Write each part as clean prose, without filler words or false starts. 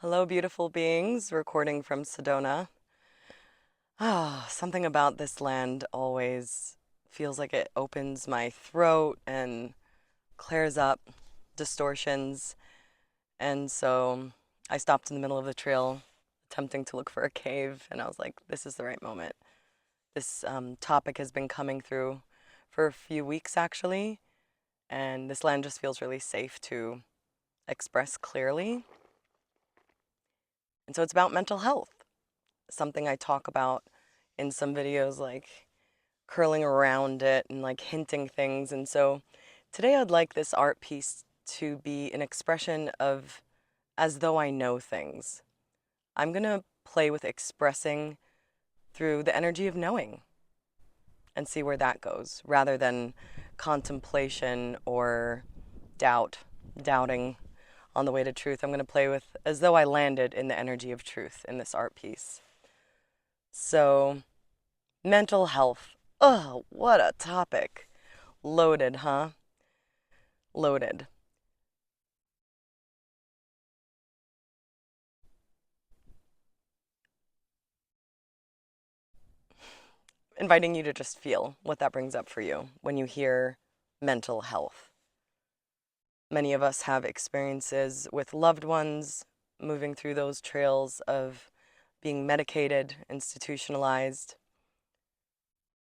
Hello, beautiful beings, recording from Sedona. Something about this land always feels like it opens my throat and clears up distortions. And so I stopped in the middle of the trail, attempting to look for a cave, and I was like, this is the right moment. This topic has been coming through for a few weeks, actually, and this land just feels really safe to express clearly. And so it's about mental health, something I talk about in some videos, like curling around it and like hinting things. And so today I'd like this art piece to be an expression of as though I know things. I'm going to play with expressing through the energy of knowing and see where that goes rather than contemplation or doubting on the way to truth. I'm going to play with as though I landed in the energy of truth in this art piece. So, mental health. Oh, what a topic. Loaded, huh? Loaded. Inviting you to just feel what that brings up for you when you hear mental health. Many of us have experiences with loved ones moving through those trails of being medicated, institutionalized.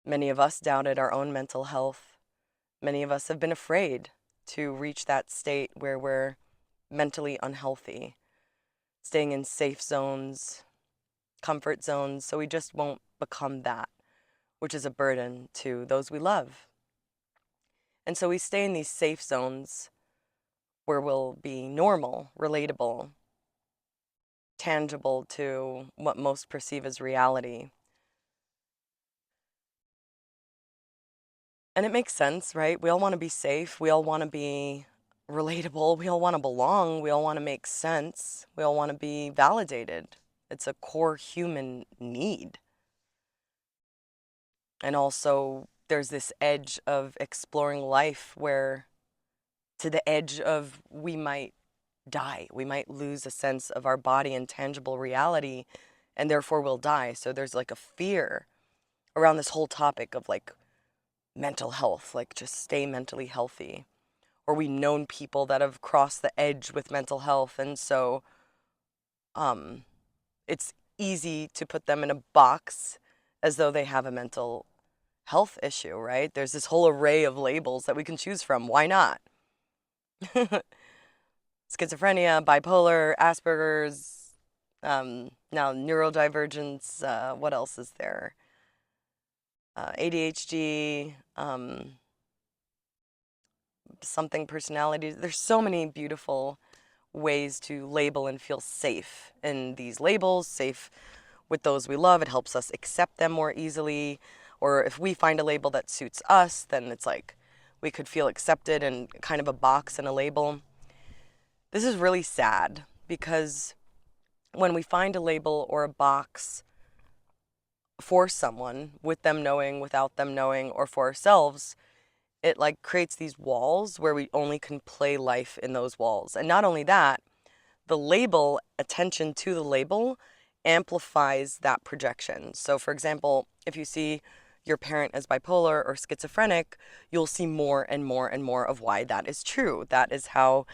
Many of us doubted our own mental health. Many of us have been afraid to reach that state where we're mentally unhealthy, staying in safe zones, comfort zones, so we just won't become that, which is a burden to those we love. And so we stay in these safe zones where we'll be normal, relatable, tangible to what most perceive as reality. And it makes sense, right? We all want to be safe. We all want to be relatable. We all want to belong. We all want to make sense. We all want to be validated. It's a core human need. And also, there's this edge of exploring life where, to the edge of we might die. We might lose a sense of our body and tangible reality, and therefore we'll die. So there's like a fear around this whole topic of like mental health, like just stay mentally healthy. Or we've known people that have crossed the edge with mental health, and so um, it's easy to put them in a box as though they have a mental health issue, right? There's this whole array of labels that we can choose from. Why not? Schizophrenia, bipolar, Asperger's, now neurodivergence, what else is there? ADHD, something personality. There's so many beautiful ways to label and feel safe in these labels, safe with those we love. It helps us accept them more easily. Or if we find a label that suits us, then it's like we could feel accepted in kind of a box and a label. This is really sad because when we find a label or a box for someone, with them knowing, without them knowing, or for ourselves, it like creates these walls where we only can play life in those walls. And not only that, the label, attention to the label, amplifies that projection. So for example, if you see your parent as bipolar or schizophrenic, you'll see more and more and more of why that is true. That is how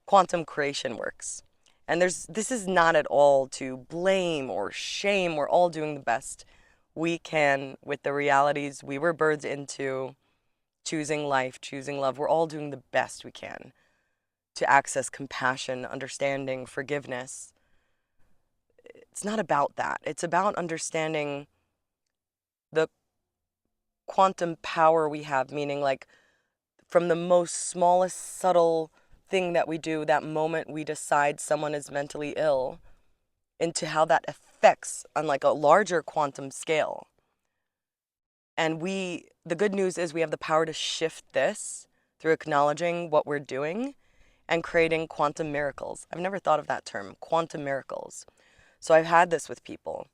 quantum creation works. And this is not at all to blame or shame. We're all doing the best we can with the realities we were birthed into, choosing life, choosing love. We're all doing the best we can to access compassion, understanding, forgiveness. It's not about that. It's about understanding the quantum power we have, meaning like from the most smallest subtle thing that we do, that moment we decide someone is mentally ill, into how that affects on like a larger quantum scale. And the good news is we have the power to shift this through acknowledging what we're doing and creating quantum miracles. I've never thought of that term, quantum miracles. So I've had this with people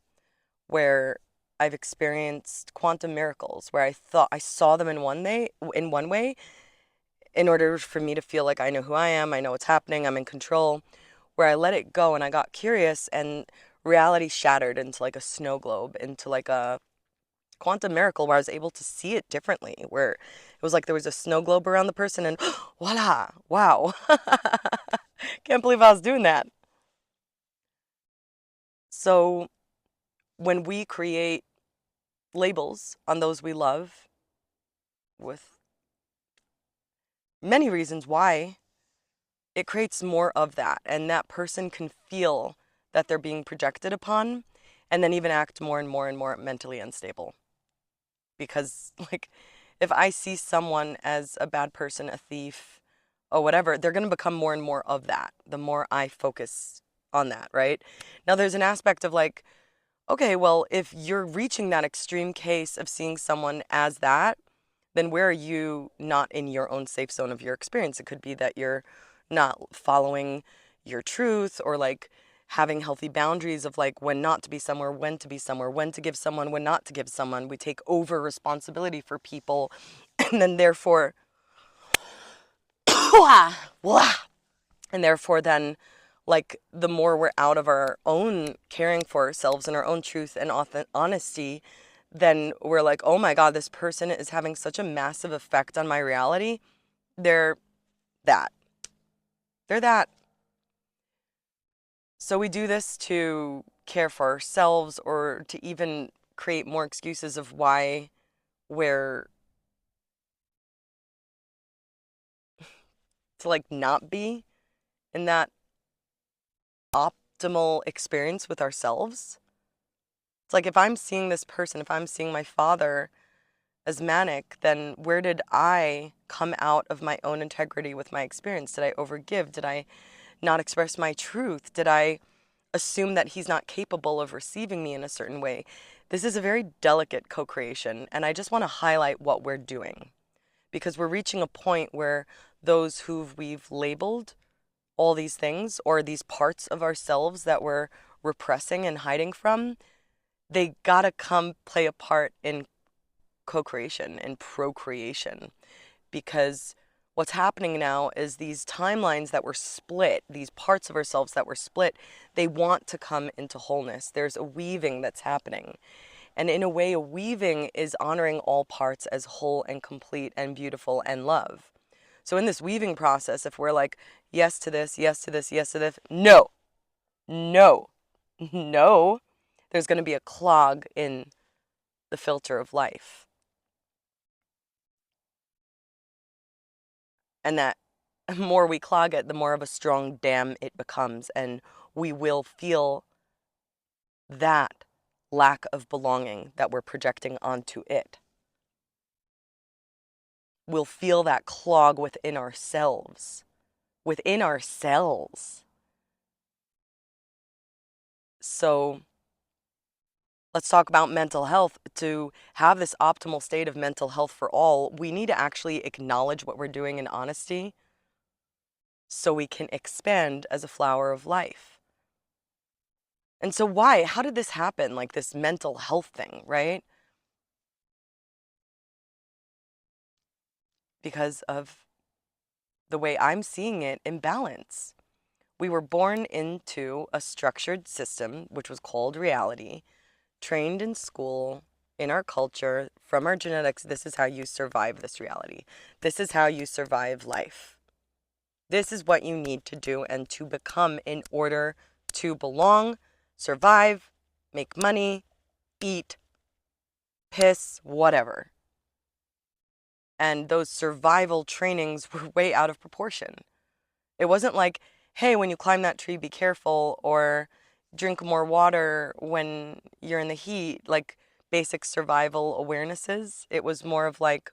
where I've experienced quantum miracles where I thought I saw them in one way, in order for me to feel like I know who I am, I know what's happening, I'm in control. where I let it go and I got curious, and reality shattered into like a snow globe, into like a quantum miracle where I was able to see it differently, where it was like there was a snow globe around the person and voila, wow. Can't believe I was doing that. So when we create labels on those we love, with many reasons why, it creates more of that. And that person can feel that they're being projected upon, and then even act more and more and more mentally unstable. Because, like, if I see someone as a bad person, a thief, or whatever, they're going to become more and more of that the more I focus on that, right? Now, there's an aspect of like, okay, well, if you're reaching that extreme case of seeing someone as that, then where are you not in your own safe zone of your experience? It could be that you're not following your truth, or like having healthy boundaries of like when not to be somewhere, when to be somewhere, when to give someone, when not to give someone. We take over responsibility for people, and then therefore, and therefore then, like, the more we're out of our own caring for ourselves and our own truth and honesty, then we're like, oh my God, this person is having such a massive effect on my reality. They're that. They're that. So we do this to care for ourselves, or to even create more excuses of why we're to like not be in that optimal experience with ourselves. It's like, if I'm seeing this person, if I'm seeing my father as manic, then where did I come out of my own integrity with my experience? Did I overgive? Did I not express my truth? Did I assume that he's not capable of receiving me in a certain way? This is a very delicate co-creation, and I just want to highlight what we're doing, because we're reaching a point where those who we've labeled all these things, or these parts of ourselves that we're repressing and hiding from, they gotta come play a part in co-creation and procreation. Because what's happening now is these timelines that were split, these parts of ourselves that were split, they want to come into wholeness. There's a weaving that's happening. And in a way, a weaving is honoring all parts as whole and complete and beautiful and love. So in this weaving process, if we're like, yes to this, yes to this, yes to this, no, no, no, there's going to be a clog in the filter of life. And that the more we clog it, the more of a strong dam it becomes. And we will feel that lack of belonging that we're projecting onto it. We'll feel that clog within ourselves. Within ourselves. So let's talk about mental health. To have this optimal state of mental health for all, we need to actually acknowledge what we're doing in honesty, so we can expand as a flower of life. And so why? How did this happen? Like this mental health thing, right? Because of the way I'm seeing it, imbalance. We were born into a structured system, which was called reality, trained in school, in our culture, from our genetics. This is how you survive this reality. This is how you survive life. This is what you need to do and to become in order to belong, survive, make money, eat, piss, whatever. And those survival trainings were way out of proportion. It wasn't like, hey, when you climb that tree, be careful, or drink more water when you're in the heat, like basic survival awarenesses. It was more of like,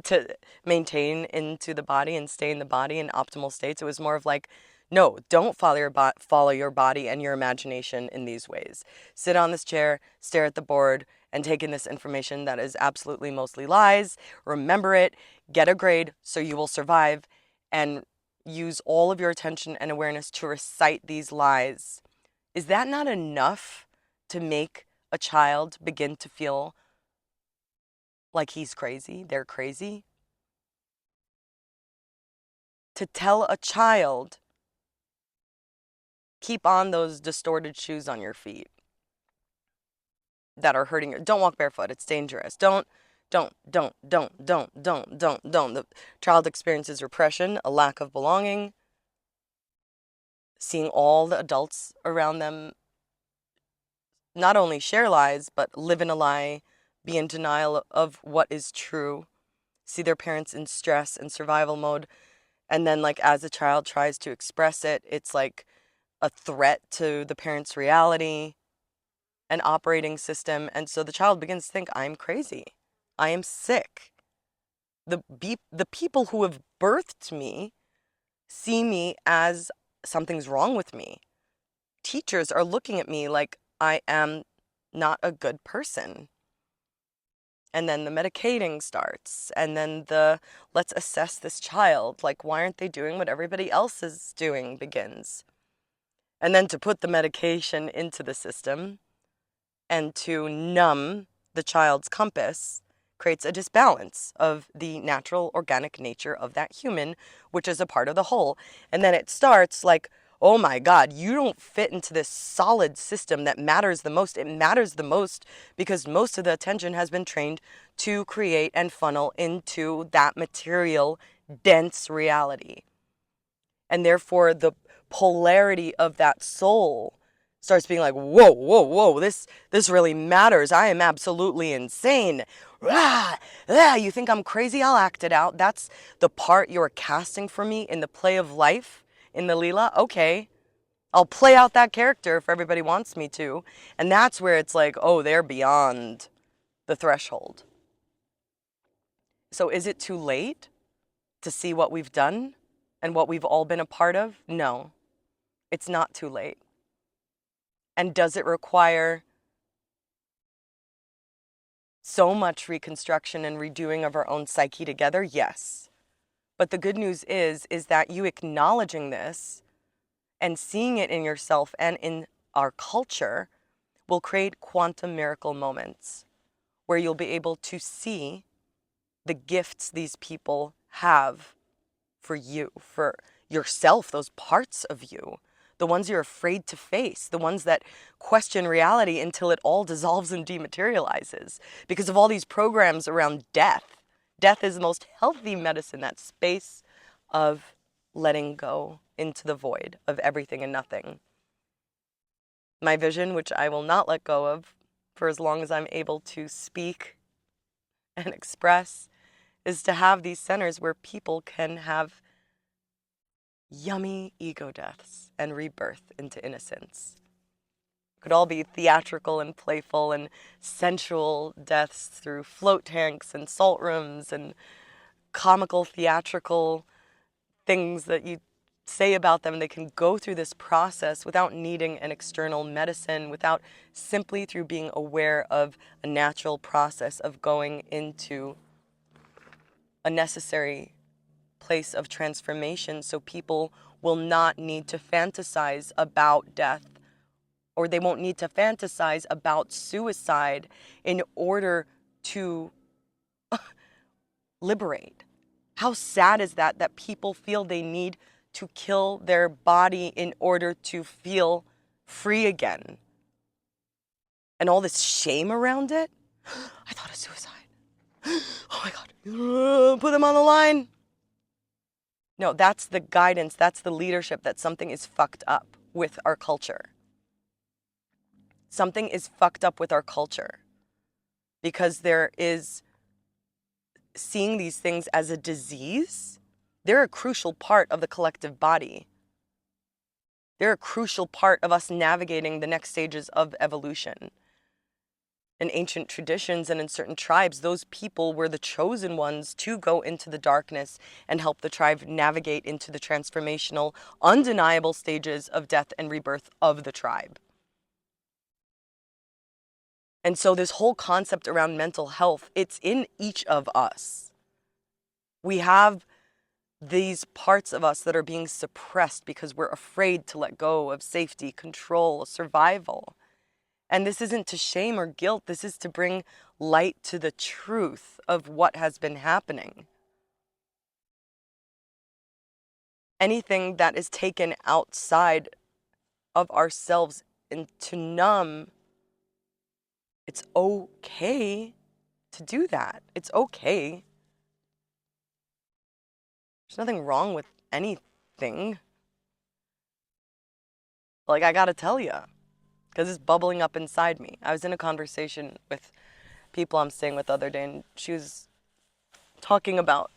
to maintain into the body and stay in the body in optimal states. It was more of like, no, don't follow your body and your imagination in these ways. Sit on this chair, stare at the board, and take in this information that is absolutely mostly lies. Remember it, get a grade so you will survive, and use all of your attention and awareness to recite these lies. Is that not enough to make a child begin to feel like he's crazy, they're crazy? To tell a child Keep on those distorted shoes on your feet that are hurting you. Don't walk barefoot. It's dangerous. Don't. The child experiences repression, a lack of belonging, seeing all the adults around them not only share lies, but live in a lie, be in denial of what is true, see their parents in stress and survival mode. And then, like, as a child tries to express it, it's like a threat to the parent's reality, an operating system. And so the child begins to think, I'm crazy. I am sick. The people who have birthed me see me as something's wrong with me. Teachers are looking at me like I am not a good person. And then the medicating starts. And then the let's assess this child. Like, why aren't they doing what everybody else is doing begins. And then to put the medication into the system and to numb the child's compass creates a disbalance of the natural organic nature of that human, which is a part of the whole. And then it starts like, oh my God, you don't fit into this solid system that matters the most. It matters the most because most of the attention has been trained to create and funnel into that material, dense reality. And therefore, the polarity of that soul starts being like, whoa, this really matters. I am absolutely insane. Rah, you think I'm crazy? I'll act it out. That's the part you're casting for me in the play of life, in the Leela. Okay, I'll play out that character if everybody wants me to. And that's where it's like, oh, they're beyond the threshold. So is it too late to see what we've done and what we've all been a part of? No, it's not too late. And does it require so much reconstruction and redoing of our own psyche together? Yes. But the good news is that you acknowledging this and seeing it in yourself and in our culture will create quantum miracle moments where you'll be able to see the gifts these people have for you, for yourself, those parts of you, the ones you're afraid to face, the ones that question reality until it all dissolves and dematerializes because of all these programs around death. Death is the most healthy medicine, that space of letting go into the void of everything and nothing. My vision, which I will not let go of for as long as I'm able to speak and express, is to have these centers where people can have yummy ego deaths and rebirth into innocence. It could all be theatrical and playful and sensual deaths through float tanks and salt rooms and comical theatrical things that you say about them. They can go through this process without needing an external medicine, without simply through being aware of a natural process of going into a necessary place of transformation, so people will not need to fantasize about death, or they won't need to fantasize about suicide in order to liberate. How sad is that people feel they need to kill their body in order to feel free again? And all this shame around it. I thought of suicide. Oh my God. Put them on the line. No, that's the guidance, that's the leadership, that something is fucked up with our culture. Something is fucked up with our culture because there is seeing these things as a disease. They're a crucial part of the collective body. They're a crucial part of us navigating the next stages of evolution. In ancient traditions and in certain tribes, those people were the chosen ones to go into the darkness and help the tribe navigate into the transformational, undeniable stages of death and rebirth of the tribe. And so this whole concept around mental health, it's in each of us. We have these parts of us that are being suppressed because we're afraid to let go of safety, control, survival. And this isn't to shame or guilt. This is to bring light to the truth of what has been happening. Anything that is taken outside of ourselves and to numb, it's okay to do that. It's okay. There's nothing wrong with anything. Like, I gotta tell you, because it's bubbling up inside me. I was in a conversation with people I'm staying with the other day, and she was talking about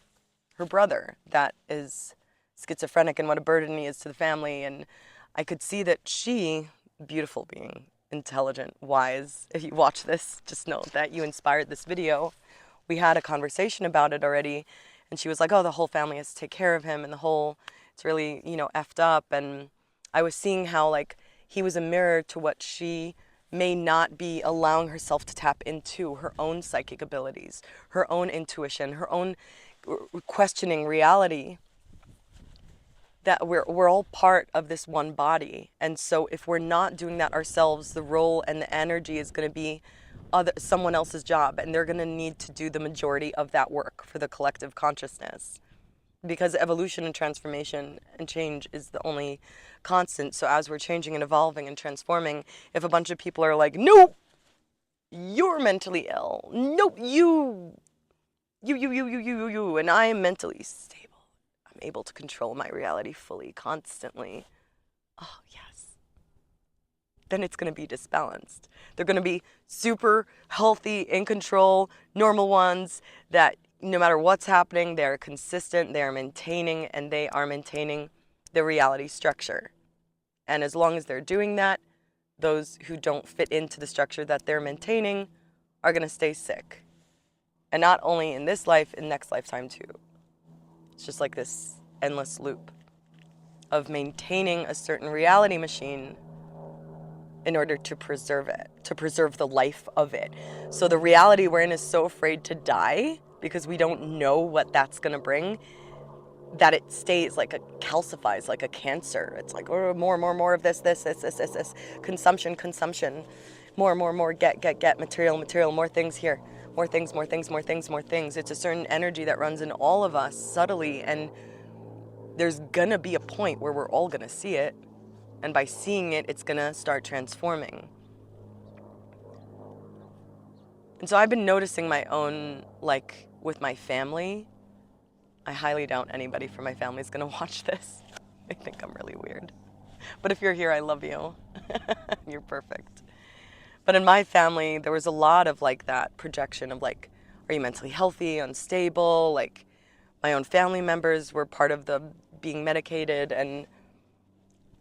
her brother that is schizophrenic and what a burden he is to the family. And I could see that she, beautiful being, intelligent, wise, if you watch this, just know that you inspired this video. We had a conversation about it already, and she was like, oh, the whole family has to take care of him, and the whole, it's really, effed up. And I was seeing how, like, he was a mirror to what she may not be allowing herself to tap into, her own psychic abilities, her own intuition, her own questioning reality, that we're all part of this one body. And so if we're not doing that ourselves, the role and the energy is going to be someone else's job, and they're going to need to do the majority of that work for the collective consciousness, because evolution and transformation and change is the only constant. So as we're changing and evolving and transforming, if a bunch of people are like, nope, you're mentally ill, nope, you, and I am mentally stable, I'm able to control my reality fully, constantly, oh yes, then it's going to be disbalanced. They're going to be super healthy, in control, normal ones that no matter what's happening, they're consistent, they're maintaining, and they are maintaining the reality structure. And as long as they're doing that, those who don't fit into the structure that they're maintaining are going to stay sick. And not only in this life, in next lifetime too. It's just like this endless loop of maintaining a certain reality machine in order to preserve it, to preserve the life of it. So the reality we're in is so afraid to die because we don't know what that's going to bring, that it stays like calcifies like a cancer. It's like, oh, more of this, consumption, more, get, material, more things here, more things. It's a certain energy that runs in all of us subtly, and there's gonna be a point where we're all gonna see it, and by seeing it, it's gonna start transforming. And so I've been noticing my own, like with my family, I highly doubt anybody from my family is gonna watch this. I think I'm really weird. But if you're here, I love you. You're perfect. But in my family, there was a lot of like that projection of like, are you mentally healthy, unstable? Like my own family members were part of the being medicated and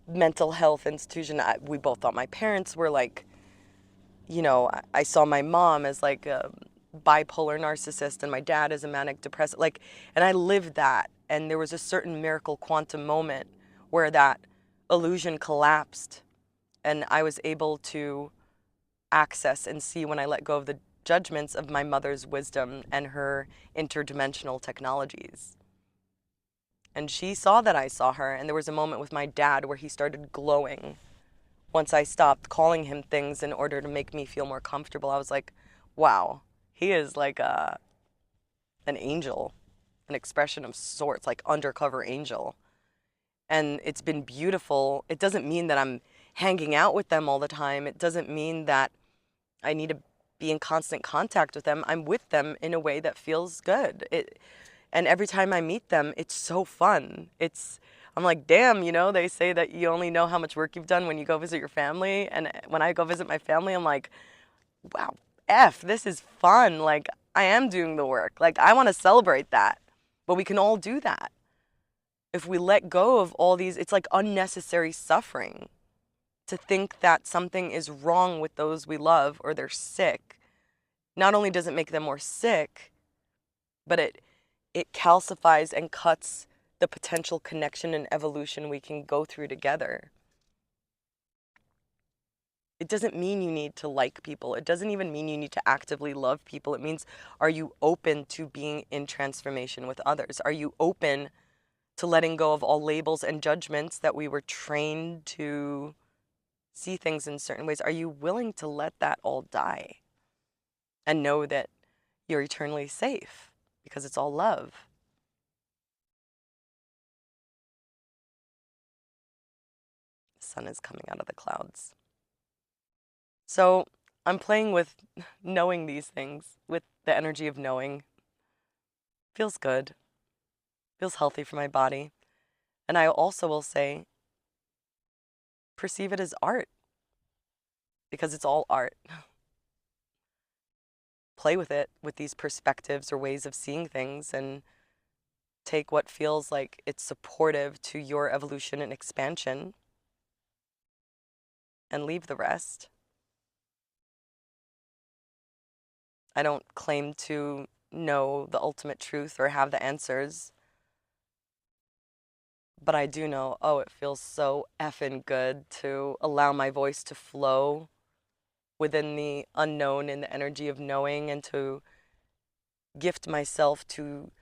mental health institution. We both thought my parents were like, I saw my mom as like a bipolar narcissist and my dad as a manic depressive, like, and I lived that. And there was a certain miracle quantum moment where that illusion collapsed and I was able to access and see, when I let go of the judgments, of my mother's wisdom and her interdimensional technologies. And she saw that I saw her, and there was a moment with my dad where he started glowing. Once I stopped calling him things in order to make me feel more comfortable, I was like, wow, he is like an angel, an expression of sorts, like undercover angel. And it's been beautiful. It doesn't mean that I'm hanging out with them all the time. It doesn't mean that I need to be in constant contact with them. I'm with them in a way that feels good. And every time I meet them, it's so fun. I'm like, damn, they say that you only know how much work you've done when you go visit your family. And when I go visit my family, I'm like, wow, this is fun. Like, I am doing the work. Like, I want to celebrate that. But we can all do that. If we let go of all these, it's like unnecessary suffering. To think that something is wrong with those we love or they're sick, not only does it make them more sick, but it calcifies and cuts the potential connection and evolution we can go through together. It doesn't mean you need to like people. It doesn't even mean you need to actively love people. It means, are you open to being in transformation with others? Are you open to letting go of all labels and judgments that we were trained to see things in certain ways? Are you willing to let that all die and know that you're eternally safe because it's all love? sun is coming out of the clouds. So I'm playing with knowing these things, with the energy of knowing. Feels good. Feels healthy for my body. And I also will say, perceive it as art, because it's all art. Play with it, with these perspectives or ways of seeing things, and take what feels like it's supportive to your evolution and expansion, and leave the rest. I don't claim to know the ultimate truth or have the answers, but I do know, oh, it feels so effing good to allow my voice to flow within the unknown and the energy of knowing, and to gift myself to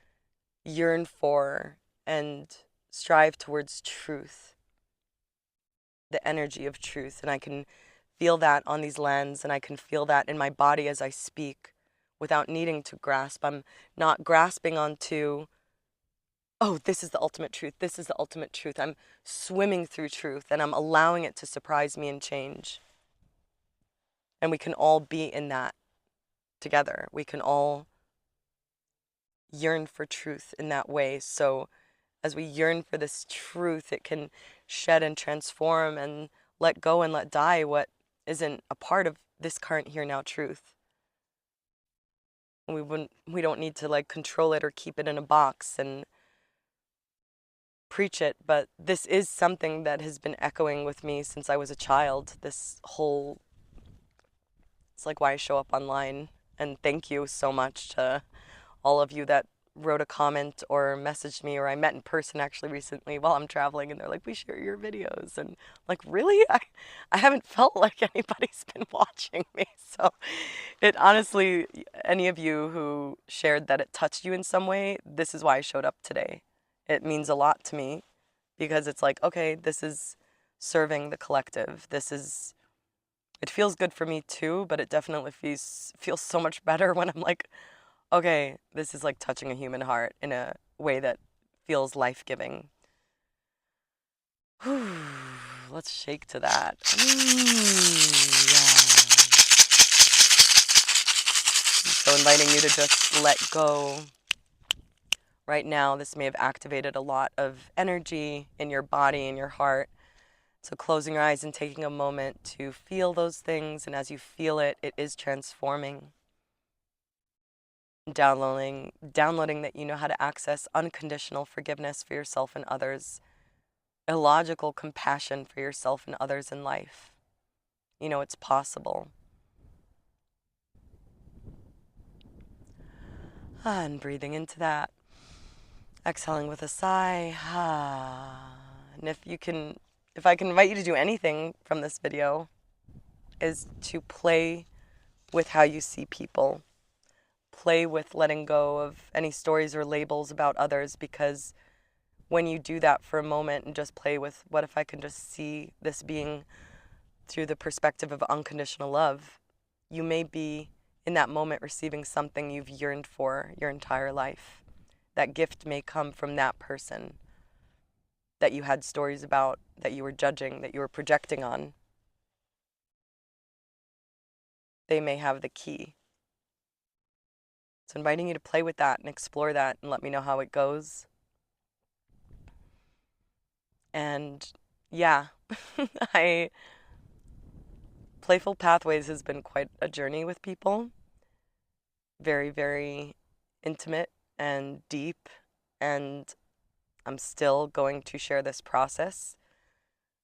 yearn for and strive towards truth, the energy of truth. And I can feel that on these lands, and I can feel that in my body as I speak without needing to grasp. I'm not grasping onto, oh, this is the ultimate truth. This is the ultimate truth. I'm swimming through truth, and I'm allowing it to surprise me and change. And we can all be in that together. We can all yearn for truth in that way. So as we yearn for this truth, it can shed and transform and let go and let die what isn't a part of this current here now truth. We don't need to like control it or keep it in a box and preach it, but this is something that has been echoing with me since I was a child. This whole, it's like why I show up online. And thank you so much to all of you that wrote a comment or messaged me, or I met in person actually recently while I'm traveling, and they're like, we share your videos. And I'm like, really? I haven't felt like anybody's been watching me. So it honestly, any of you who shared that it touched you in some way, this is why I showed up today. It means a lot to me, because it's like, okay, this is serving the collective. It feels good for me too, but it definitely feels so much better when I'm like, okay, this is like touching a human heart in a way that feels life-giving. Let's shake to that. Yeah. So inviting you to just let go. Right now, this may have activated a lot of energy in your body and your heart. So closing your eyes and taking a moment to feel those things, and as you feel it, it is transforming. Downloading that you know how to access unconditional forgiveness for yourself and others, illogical compassion for yourself and others in life. You know, it's possible. And breathing into that. Exhaling with a sigh. And if I can invite you to do anything from this video, is to play with how you see people. Play with letting go of any stories or labels about others, because when you do that for a moment and just play with, what if I can just see this being through the perspective of unconditional love, you may be in that moment receiving something you've yearned for your entire life. That gift may come from that person that you had stories about, that you were judging, that you were projecting on. They may have the key. So inviting you to play with that and explore that, and let me know how it goes. And yeah, Playful Pathways has been quite a journey with people. Very, very intimate and deep, and I'm still going to share this process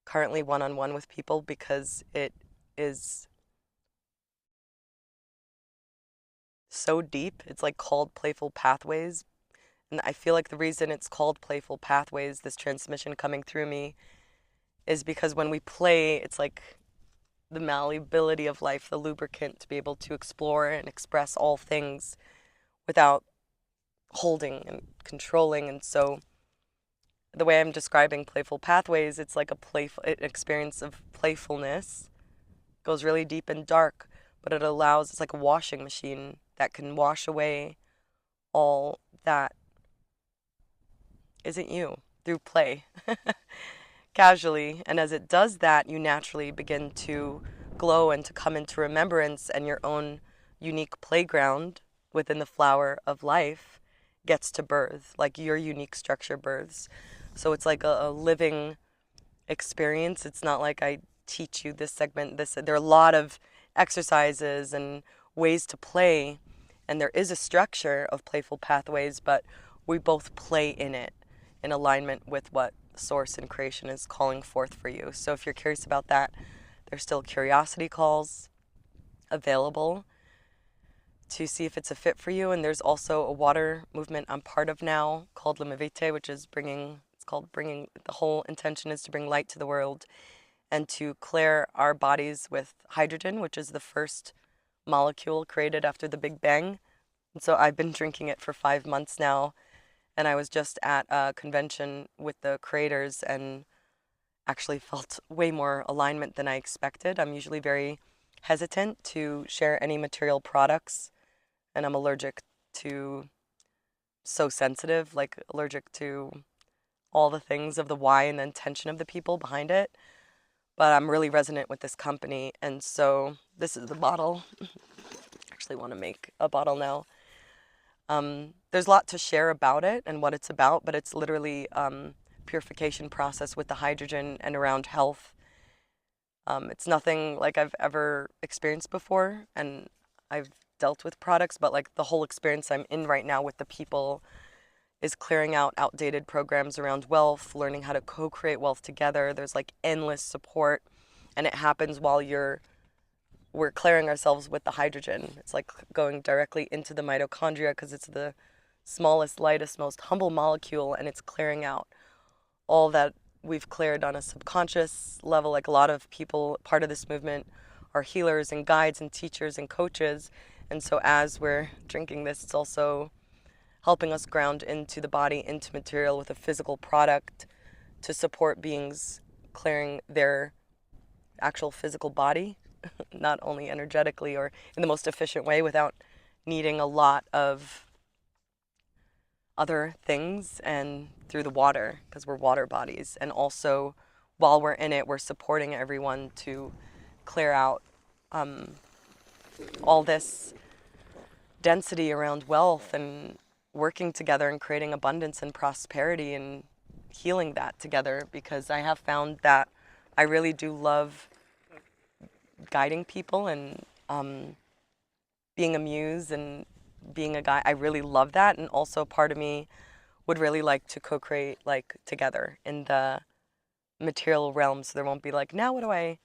currently one-on-one with people, because it is so deep. It's like called Playful Pathways, and I feel like the reason it's called Playful Pathways, this transmission coming through me, is because when we play, it's like the malleability of life, the lubricant to be able to explore and express all things without holding and controlling. And so the way I'm describing Playful Pathways, it's like a playful experience of playfulness. It goes really deep and dark, but it's like a washing machine that can wash away all that isn't you through play. casually. And as it does that, you naturally begin to glow and to come into remembrance, and your own unique playground within the flower of life gets to birth, like your unique structure births. So it's like a living experience. It's not like I teach you this segment, this. There are a lot of exercises and ways to play, and there is a structure of playful pathways, but we both play in it in alignment with what source and creation is calling forth for you. So if you're curious about that, there's still curiosity calls available to see if it's a fit for you. And there's also a water movement I'm part of now called Limivete, which is bringing, the whole intention is to bring light to the world and to clear our bodies with hydrogen, which is the first molecule created after the Big Bang. And so I've been drinking it for 5 months now, and I was just at a convention with the creators and actually felt way more alignment than I expected. I'm usually very hesitant to share any material products, and I'm allergic to, so sensitive, like allergic to all the things of the why and the intention of the people behind it. But I'm really resonant with this company, and so this is the bottle. I actually want to make a bottle now. There's a lot to share about it and what it's about, but it's literally purification process with the hydrogen and around health. It's nothing like I've ever experienced before, and I've dealt with products, but like the whole experience I'm in right now with the people is clearing out outdated programs around wealth, learning how to co-create wealth together. There's like endless support, and it happens while we're clearing ourselves with the hydrogen. It's like going directly into the mitochondria because it's the smallest, lightest, most humble molecule, and it's clearing out all that we've cleared on a subconscious level. Like a lot of people, part of this movement are healers and guides and teachers and coaches. And so as we're drinking this, it's also helping us ground into the body, into material with a physical product to support beings clearing their actual physical body, not only energetically or in the most efficient way without needing a lot of other things, and through the water, because we're water bodies. And also, while we're in it, we're supporting everyone to clear out all this density around wealth and working together and creating abundance and prosperity and healing that together, because I have found that I really do love guiding people and being a muse and being a guy. I really love that, and also part of me would really like to co-create like together in the material realm, so there won't be like, now what do I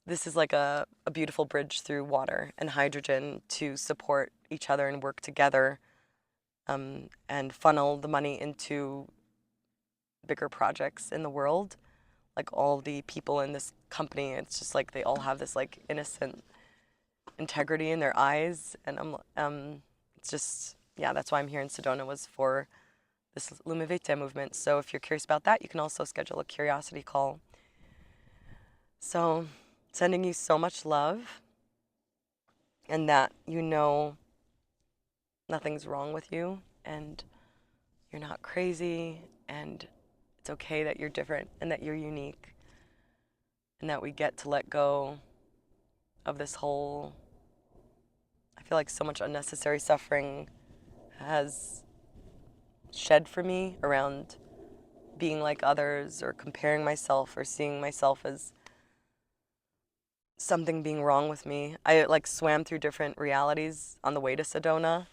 this is like a beautiful bridge through water and hydrogen to support each other and work together, and funnel the money into bigger projects in the world. Like all the people in this company, it's just like they all have this like innocent integrity in their eyes, and it's just, yeah, that's why I'm here in Sedona, was for this Lumivete movement. So if you're curious about that, you can also schedule a curiosity call. So sending you so much love, and that you know nothing's wrong with you, and you're not crazy, and it's okay that you're different and that you're unique, and that we get to let go of this whole, I feel like so much unnecessary suffering has shed for me around being like others or comparing myself or seeing myself as something being wrong with me. I like swam through different realities on the way to Sedona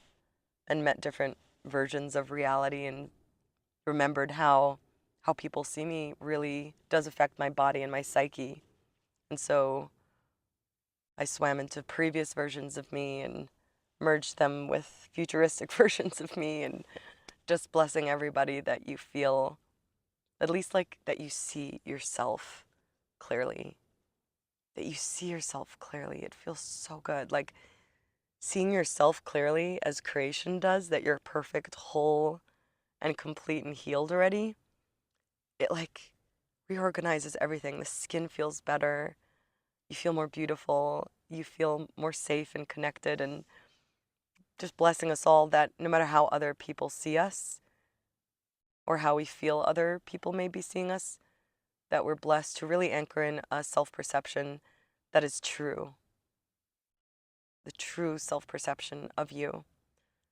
and met different versions of reality, and remembered how people see me really does affect my body and my psyche. And so I swam into previous versions of me and merged them with futuristic versions of me, and just blessing everybody that you feel, at least like that you see yourself clearly. That you see yourself clearly. It feels so good. Like seeing yourself clearly as creation does, that you're perfect, whole, and complete and healed already. It like reorganizes everything. The skin feels better. You feel more beautiful. You feel more safe and connected, and just blessing us all that no matter how other people see us, or how we feel other people may be seeing us, that we're blessed to really anchor in a self-perception that is true, the true self-perception of you,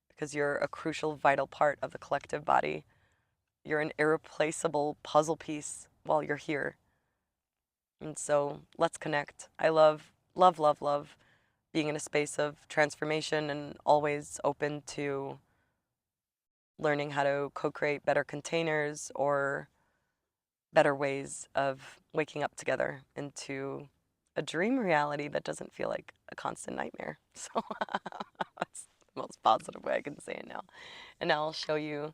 because you're a crucial, vital part of the collective body. You're an irreplaceable puzzle piece while you're here. And so let's connect. I love, love, love, love being in a space of transformation and always open to learning how to co-create better containers or better ways of waking up together into a dream reality that doesn't feel like a constant nightmare. So that's the most positive way I can say it now. And now I'll show you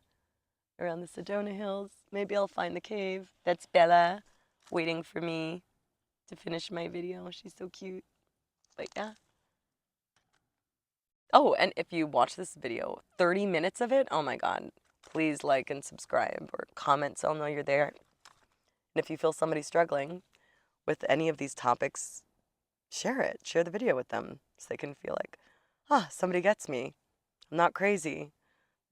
around the Sedona Hills. Maybe I'll find the cave. That's Bella waiting for me to finish my video. She's so cute. But yeah. Oh, and if you watch this video, 30 minutes of it, oh my God, please like and subscribe or comment so I'll know you're there. And if you feel somebody struggling with any of these topics, share it. Share the video with them so they can feel like, somebody gets me. I'm not crazy.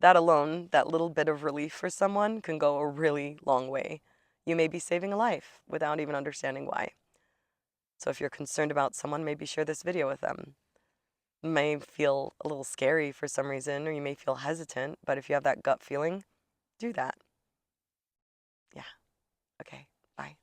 That alone, that little bit of relief for someone can go a really long way. You may be saving a life without even understanding why. So if you're concerned about someone, maybe share this video with them. It may feel a little scary for some reason, or you may feel hesitant, but if you have that gut feeling, do that. Yeah. Okay. Bye.